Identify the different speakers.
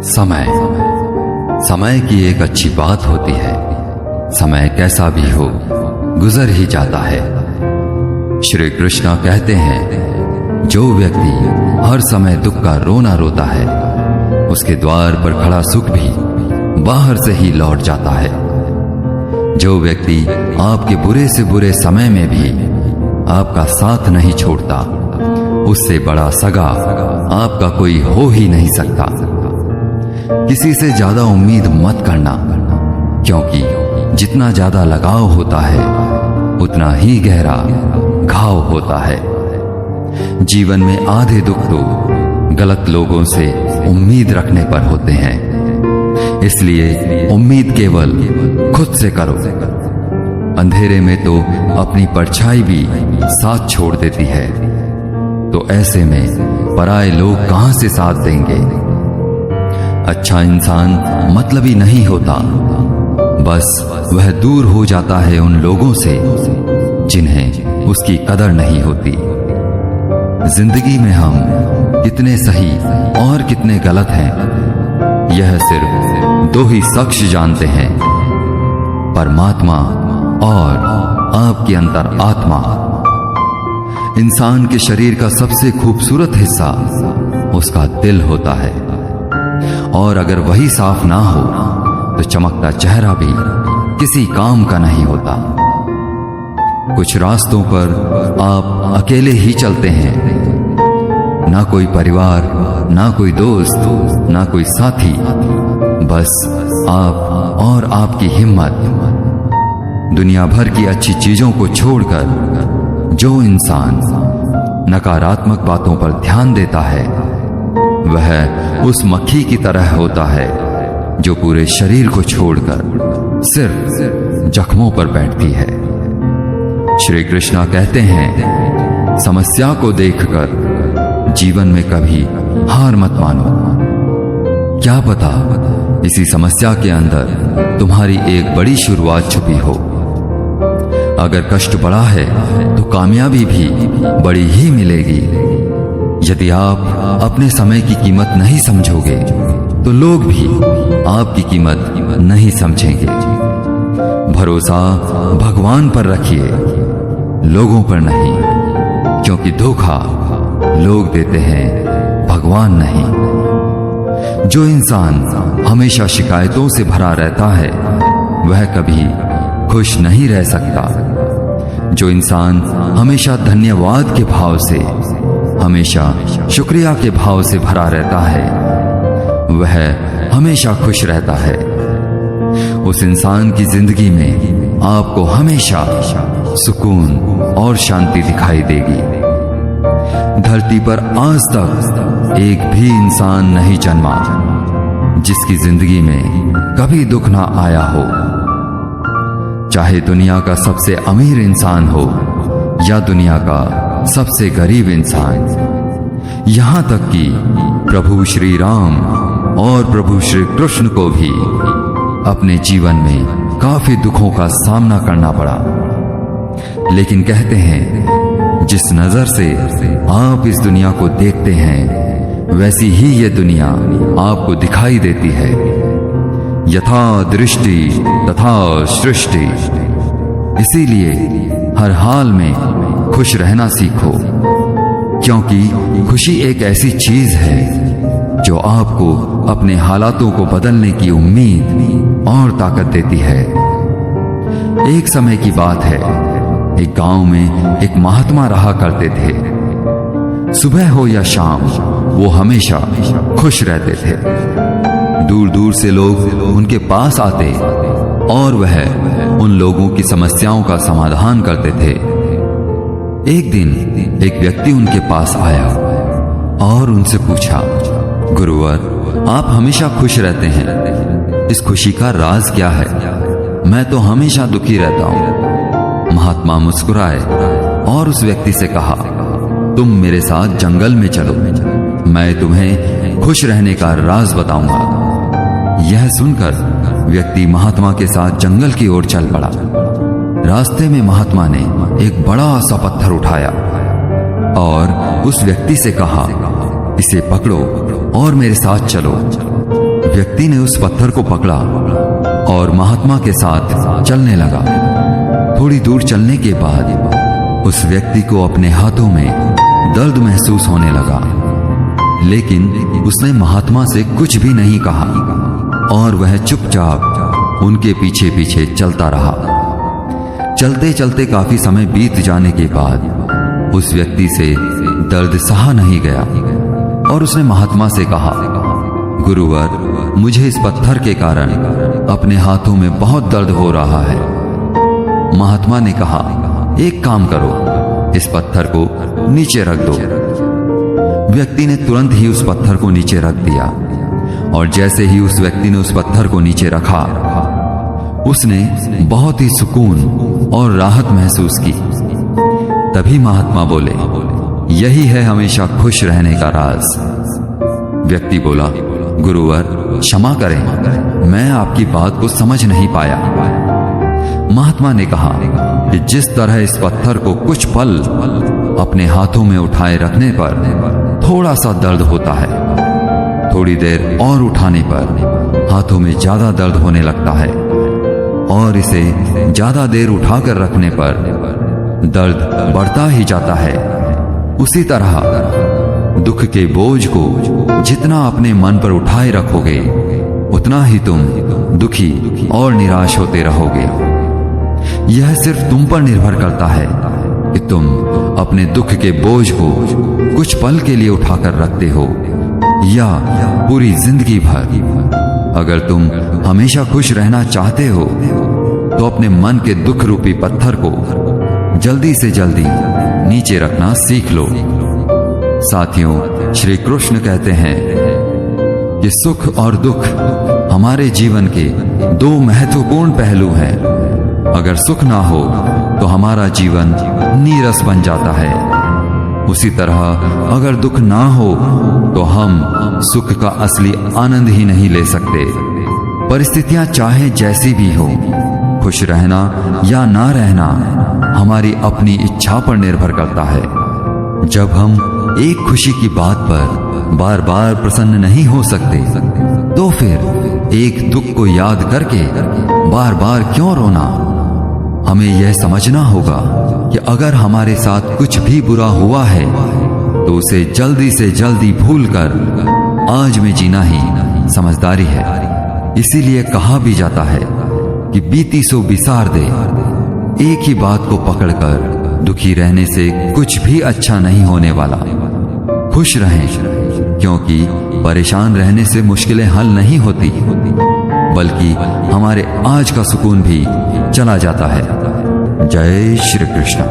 Speaker 1: समय समय की एक अच्छी बात होती है। समय कैसा भी हो गुजर ही जाता है। श्री कृष्ण कहते हैं, जो व्यक्ति हर समय दुख का रोना रोता है, उसके द्वार पर खड़ा सुख भी बाहर से ही लौट जाता है। जो व्यक्ति आपके बुरे से बुरे समय में भी आपका साथ नहीं छोड़ता, उससे बड़ा सगा आपका कोई हो ही नहीं सकता। किसी से ज्यादा उम्मीद मत करना, क्योंकि जितना ज्यादा लगाव होता है उतना ही गहरा घाव होता है। जीवन में आधे दुख तो गलत लोगों से उम्मीद रखने पर होते हैं, इसलिए उम्मीद केवल खुद से करो। अंधेरे में तो अपनी परछाई भी साथ छोड़ देती है, तो ऐसे में पराये लोग कहां से साथ देंगे। अच्छा इंसान मतलबी नहीं होता, बस वह दूर हो जाता है उन लोगों से जिन्हें उसकी कदर नहीं होती। जिंदगी में हम कितने सही और कितने गलत हैं, यह सिर्फ दो ही शख्स जानते हैं, परमात्मा और आपकी अंतर आत्मा। इंसान के शरीर का सबसे खूबसूरत हिस्सा उसका दिल होता है, और अगर वही साफ ना हो तो चमकता चेहरा भी किसी काम का नहीं होता। कुछ रास्तों पर आप अकेले ही चलते हैं, ना कोई परिवार, ना कोई दोस्त, ना कोई साथी, बस आप और आपकी हिम्मत। दुनिया भर की अच्छी चीजों को छोड़कर जो इंसान नकारात्मक बातों पर ध्यान देता है, वह उस मक्खी की तरह होता है जो पूरे शरीर को छोड़कर सिर्फ जख्मों पर बैठती है। श्री कृष्ण कहते हैं, समस्या को देखकर जीवन में कभी हार मत मानो। क्या पता इसी समस्या के अंदर तुम्हारी एक बड़ी शुरुआत छुपी हो। अगर कष्ट बड़ा है तो कामयाबी भी बड़ी ही मिलेगी। यदि आप अपने समय की कीमत नहीं समझोगे तो लोग भी आपकी कीमत नहीं समझेंगे। भरोसा भगवान पर रखिए, लोगों पर नहीं, क्योंकि धोखा लोग देते हैं, भगवान नहीं। जो इंसान हमेशा शिकायतों से भरा रहता है, वह कभी खुश नहीं रह सकता। जो इंसान हमेशा धन्यवाद के भाव से, हमेशा शुक्रिया के भाव से भरा रहता है, वह हमेशा खुश रहता है। उस इंसान की जिंदगी में आपको हमेशा सुकून और शांति दिखाई देगी। धरती पर आज तक एक भी इंसान नहीं जन्मा जिसकी जिंदगी में कभी दुख ना आया हो। चाहे दुनिया का सबसे अमीर इंसान हो या दुनिया का सबसे गरीब इंसान, यहां तक कि प्रभु श्री राम और प्रभु श्री कृष्ण को भी अपने जीवन में काफी दुखों का सामना करना पड़ा। लेकिन कहते हैं, जिस नजर से आप इस दुनिया को देखते हैं, वैसी ही ये दुनिया आपको दिखाई देती है। यथा दृष्टि तथा सृष्टि। इसीलिए हर हाल में खुश रहना सीखो, क्योंकि खुशी एक ऐसी चीज है जो आपको अपने हालातों को बदलने की उम्मीद और ताकत देती है। एक समय की बात है, एक गांव में एक महात्मा रहा करते थे। सुबह हो या शाम वो हमेशा खुश रहते थे। दूर दूर से लोग उनके पास आते और वह उन लोगों की समस्याओं का समाधान करते थे। एक दिन एक व्यक्ति उनके पास आया और उनसे पूछा, गुरुवर, आप हमेशा खुश रहते हैं, इस खुशी का राज क्या है? मैं तो हमेशा दुखी रहता हूं। महात्मा मुस्कुराए और उस व्यक्ति से कहा, तुम मेरे साथ जंगल में चलो, मैं तुम्हें खुश रहने का राज बताऊंगा। यह सुनकर व्यक्ति महात्मा के साथ जंगल की ओर चल पड़ा। रास्ते में महात्मा ने एक बड़ा सा पत्थर उठाया और उस व्यक्ति से कहा, इसे पकड़ो और मेरे साथ चलो। व्यक्ति ने उस पत्थर को पकड़ा और महात्मा के साथ चलने लगा। थोड़ी दूर चलने के बाद उस व्यक्ति को अपने हाथों में दर्द महसूस होने लगा, लेकिन उसने महात्मा से कुछ भी नहीं कहा और वह चुपचाप उनके पीछे पीछे चलता रहा। चलते चलते काफी समय बीत जाने के बाद उस व्यक्ति से दर्द सहा नहीं गया और उसने महात्मा से कहा, गुरुवर, मुझे इस पत्थर के कारण अपने हाथों में बहुत दर्द हो रहा है। महात्मा ने कहा, एक काम करो, इस पत्थर को नीचे रख दो। व्यक्ति ने तुरंत ही उस पत्थर को नीचे रख दिया और जैसे ही उस व्यक्ति ने उस पत्थर को नीचे रखा, उसने बहुत ही सुकून और राहत महसूस की। तभी महात्मा बोले, यही है हमेशा खुश रहने का राज। व्यक्ति बोला, गुरुवर, क्षमा करें, मैं आपकी बात को समझ नहीं पाया। महात्मा ने कहा कि जिस तरह इस पत्थर को कुछ पल अपने हाथों में उठाए रखने पर थोड़ा सा दर्द होता है, थोड़ी देर और उठाने पर हाथों में ज्यादा दर्द होने लगता है और इसे ज्यादा देर उठाकर रखने पर दर्द बढ़ता ही जाता है। उसी तरह दुख के बोझ को जितना अपने मन पर उठाए रखोगे, उतना ही तुम दुखी और निराश होते रहोगे। यह सिर्फ तुम पर निर्भर करता है कि तुम अपने दुख के बोझ को कुछ पल के लिए उठाकर रखते हो या पूरी जिंदगी भर। अगर तुम हमेशा खुश रहना चाहते हो तो अपने मन के दुख रूपी पत्थर को जल्दी से जल्दी नीचे रखना सीख लो। साथियों, श्री कृष्ण कहते हैं कि सुख और दुख हमारे जीवन के दो महत्वपूर्ण पहलू हैं। अगर सुख ना हो तो हमारा जीवन नीरस बन जाता है। उसी तरह अगर दुख ना हो तो हम सुख का असली आनंद ही नहीं ले सकते। परिस्थितियां चाहे जैसी भी हो, खुश रहना या ना रहना हमारी अपनी इच्छा पर निर्भर करता है। जब हम एक खुशी की बात पर बार बार प्रसन्न नहीं हो सकते, तो फिर एक दुख को याद करके बार बार क्यों रोना। हमें यह समझना होगा कि अगर हमारे साथ कुछ भी बुरा हुआ है तो उसे जल्दी से जल्दी भूलकर आज में जीना ही समझदारी है। इसीलिए कहा भी जाता है कि बीती सो बिसार दे। एक ही बात को पकड़कर दुखी रहने से कुछ भी अच्छा नहीं होने वाला। खुश रहें, क्योंकि परेशान रहने से मुश्किलें हल नहीं होती, बल्कि हमारे आज का सुकून भी चला जाता है। जय श्री कृष्ण।